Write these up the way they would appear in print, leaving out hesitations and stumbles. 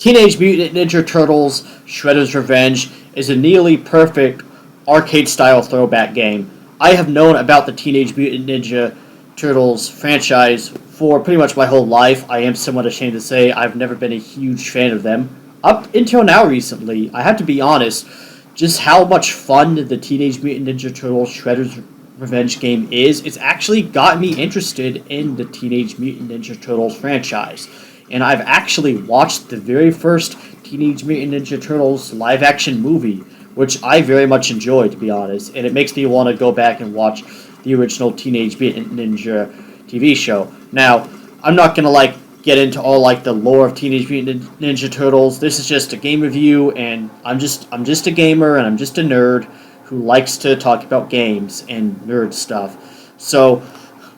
Teenage Mutant Ninja Turtles Shredder's Revenge is a nearly perfect arcade-style throwback game. I have known about the Teenage Mutant Ninja Turtles franchise for pretty much my whole life. I am somewhat ashamed to say I've never been a huge fan of them. Up until now recently, I have to be honest, just how much fun the Teenage Mutant Ninja Turtles Shredder's Revenge game is, it's actually got me interested in the Teenage Mutant Ninja Turtles franchise. And I've actually watched the very first Teenage Mutant Ninja Turtles live-action movie, which I very much enjoyed, to be honest. And it makes me want to go back and watch the original Teenage Mutant Ninja TV show. Now, I'm not going to, get into all, the lore of Teenage Mutant Ninja Turtles. This is just a game review, and I'm just a gamer, and I'm just a nerd who likes to talk about games and nerd stuff. So,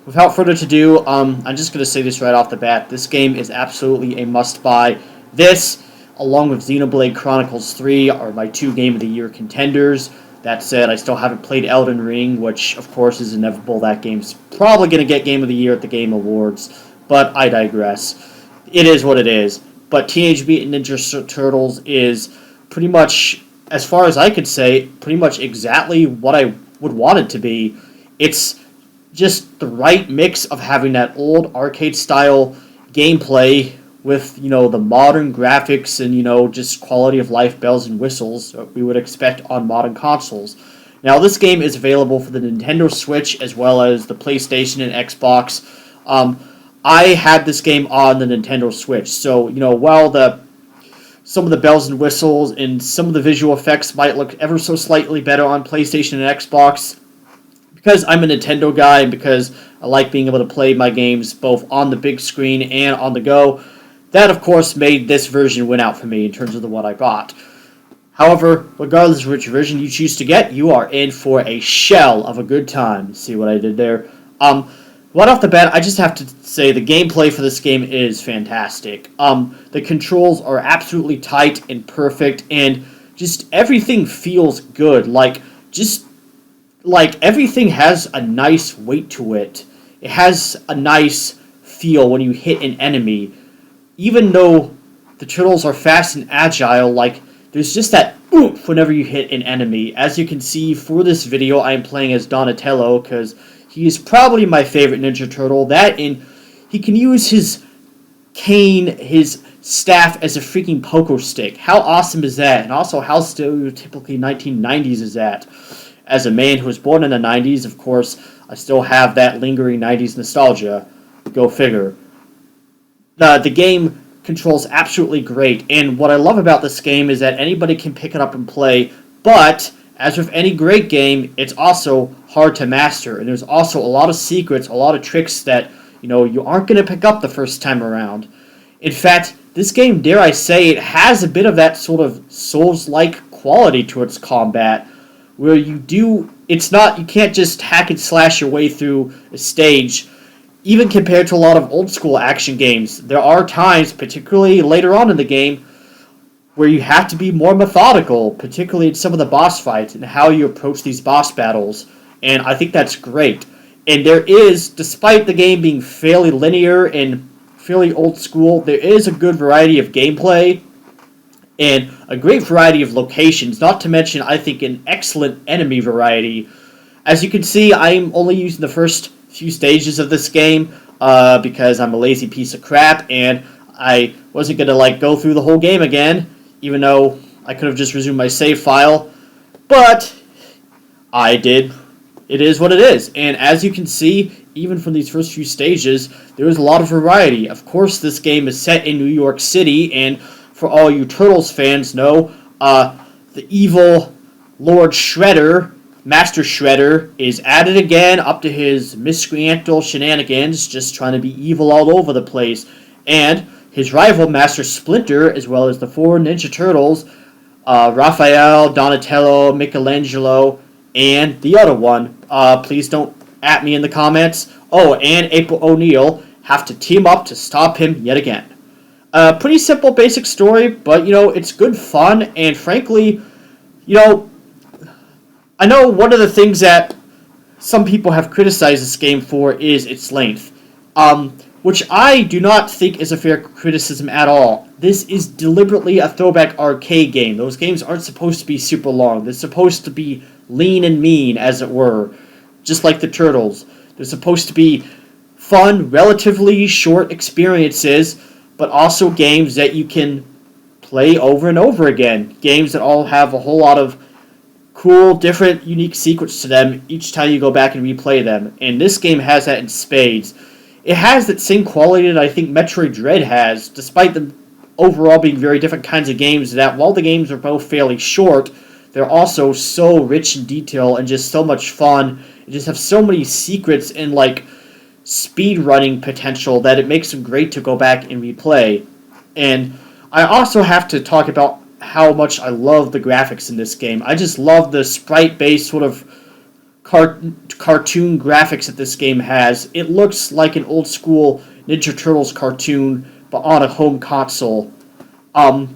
without further ado, I'm just going to say this right off the bat. This game is absolutely a must-buy. This, along with Xenoblade Chronicles 3, are my 2 Game of the Year contenders. That said, I still haven't played Elden Ring, which, of course, is inevitable. That game's probably going to get Game of the Year at the Game Awards, but I digress. It is what it is. But Teenage Mutant Ninja Turtles is pretty much, as far as I could say, pretty much exactly what I would want it to be. It's just the right mix of having that old arcade-style gameplay with, the modern graphics and, just quality of life bells and whistles that we would expect on modern consoles. Now, this game is available for the Nintendo Switch as well as the PlayStation and Xbox. I had this game on the Nintendo Switch, so, while some of the bells and whistles and some of the visual effects might look ever so slightly better on PlayStation and Xbox, because I'm a Nintendo guy and because I like being able to play my games both on the big screen and on the go, that of course made this version win out for me in terms of the one I got. However, regardless of which version you choose to get, you are in for a shell of a good time. See what I did there? Right off the bat, I just have to say the gameplay for this game is fantastic. The controls are absolutely tight and perfect, and just everything feels good. Everything has a nice weight to it. It has a nice feel when you hit an enemy. Even though the turtles are fast and agile, there's just that oomph whenever you hit an enemy. As you can see, for this video, I am playing as Donatello, because he is probably my favorite Ninja Turtle. That, and he can use his cane, his staff, as a freaking poker stick. How awesome is that? And also, how stereotypically 1990s is that? As a man who was born in the 90s, of course, I still have that lingering 90s nostalgia. Go figure. The game controls absolutely great, and what I love about this game is that anybody can pick it up and play, but as with any great game, it's also hard to master, and there's also a lot of secrets, a lot of tricks that, you aren't going to pick up the first time around. In fact, this game, dare I say, it has a bit of that sort of Souls-like quality to its combat, where you can't just hack and slash your way through a stage. Even compared to a lot of old school action games, there are times, particularly later on in the game, where you have to be more methodical, particularly in some of the boss fights and how you approach these boss battles, and I think that's great. And there is, despite the game being fairly linear and fairly old school, there is a good variety of gameplay and a great variety of locations, not to mention, I think, an excellent enemy variety. As you can see, I'm only using the first few stages of this game because I'm a lazy piece of crap, and I wasn't going to go through the whole game again, even though I could have just resumed my save file, but I did. It is what it is, and as you can see, even from these first few stages, there is a lot of variety. Of course, this game is set in New York City, and for all you Turtles fans know, the evil Lord Shredder, Master Shredder, is at it again, up to his miscreantal shenanigans, just trying to be evil all over the place. And his rival, Master Splinter, as well as the 4 Ninja Turtles, Raphael, Donatello, Michelangelo, and the other one, please don't at me in the comments, and April O'Neil, have to team up to stop him yet again. Pretty simple, basic story, but, it's good fun, and frankly, I know one of the things that some people have criticized this game for is its length. which I do not think is a fair criticism at all. This is deliberately a throwback arcade game. Those games aren't supposed to be super long. They're supposed to be lean and mean, as it were, just like the Turtles. They're supposed to be fun, relatively short experiences, but also games that you can play over and over again. Games that all have a whole lot of cool, different, unique secrets to them each time you go back and replay them. And this game has that in spades. It has that same quality that I think Metroid Dread has, despite them overall being very different kinds of games, that while the games are both fairly short, they're also so rich in detail and just so much fun. They just have so many secrets and, like, speed-running potential that it makes them great to go back and replay. And I also have to talk about how much I love the graphics in this game. I just love the sprite-based sort of cartoon graphics that this game has. It looks like an old-school Ninja Turtles cartoon, but on a home console. I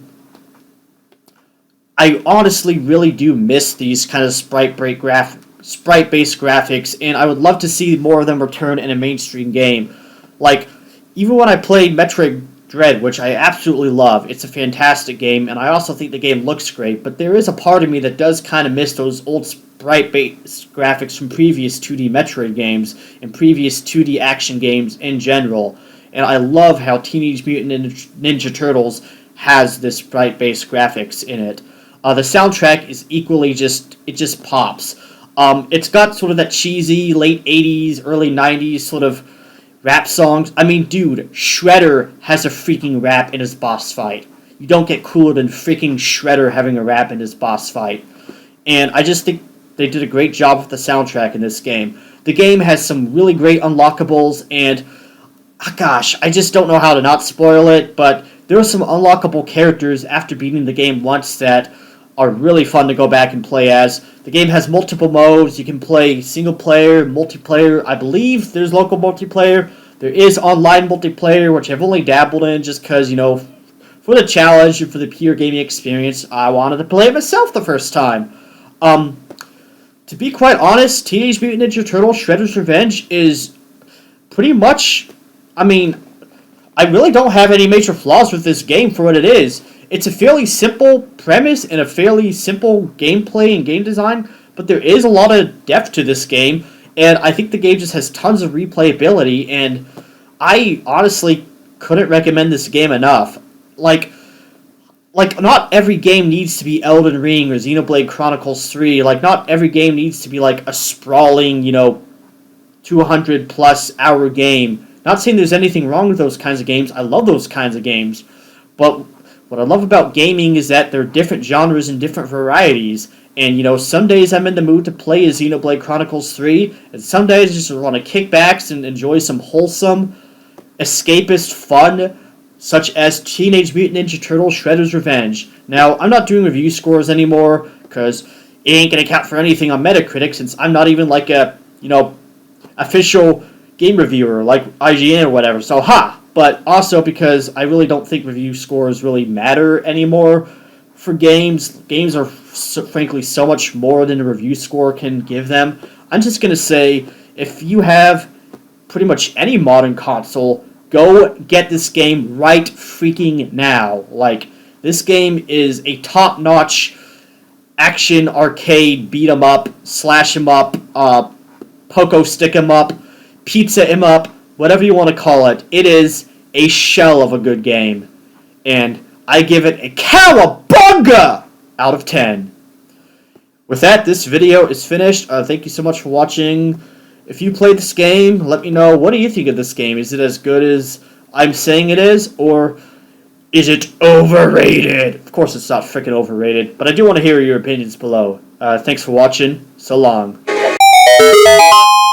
honestly really do miss these kind of sprite-based graphics, and I would love to see more of them return in a mainstream game. Like, even when I played Metroid Dread, which I absolutely love, it's a fantastic game, and I also think the game looks great, but there is a part of me that does kind of miss those old sprite-based graphics from previous 2D Metroid games and previous 2D action games in general. And I love how Teenage Mutant Ninja Turtles has this sprite-based graphics in it. The soundtrack is equally it just pops. It's got sort of that cheesy late 80s, early 90s sort of rap songs. I mean, dude, Shredder has a freaking rap in his boss fight. You don't get cooler than freaking Shredder having a rap in his boss fight. And I just think they did a great job with the soundtrack in this game. The game has some really great unlockables, and gosh, I just don't know how to not spoil it, but there are some unlockable characters after beating the game once that are really fun to go back and play as. The game has multiple modes. You can play single player, multiplayer. I believe there's local multiplayer. There is online multiplayer, which I've only dabbled in just because, for the challenge and for the pure gaming experience, I wanted to play it myself the first time. To be quite honest, Teenage Mutant Ninja Turtles Shredder's Revenge is pretty much, I really don't have any major flaws with this game for what it is. It's a fairly simple premise and a fairly simple gameplay and game design, but there is a lot of depth to this game, and I think the game just has tons of replayability, and I honestly couldn't recommend this game enough. Like, not every game needs to be Elden Ring or Xenoblade Chronicles 3. Like, not every game needs to be like a sprawling, 200-plus hour game. Not saying there's anything wrong with those kinds of games. I love those kinds of games. But what I love about gaming is that there are different genres and different varieties. And, some days I'm in the mood to play a Xenoblade Chronicles 3, and some days I just want to kick back and enjoy some wholesome, escapist fun, such as Teenage Mutant Ninja Turtles Shredder's Revenge. Now, I'm not doing review scores anymore, because it ain't going to count for anything on Metacritic, since I'm not even like a, official game reviewer like IGN or whatever, so but also because I really don't think review scores really matter anymore for games. Games are frankly so much more than a review score can give them. I'm just going to say, if you have pretty much any modern console, go get this game right freaking now. Like, this game is a top-notch action arcade beat-em-up, slash-em-up, pogo-stick-em-up, pizza-em-up, whatever you want to call it. It is a shell of a good game. And I give it a COWABUNGA out of 10. With that, this video is finished. Thank you so much for watching. If you played this game, let me know, what do you think of this game? Is it as good as I'm saying it is, or is it overrated? Of course it's not freaking overrated, but I do want to hear your opinions below. Thanks for watching. So long.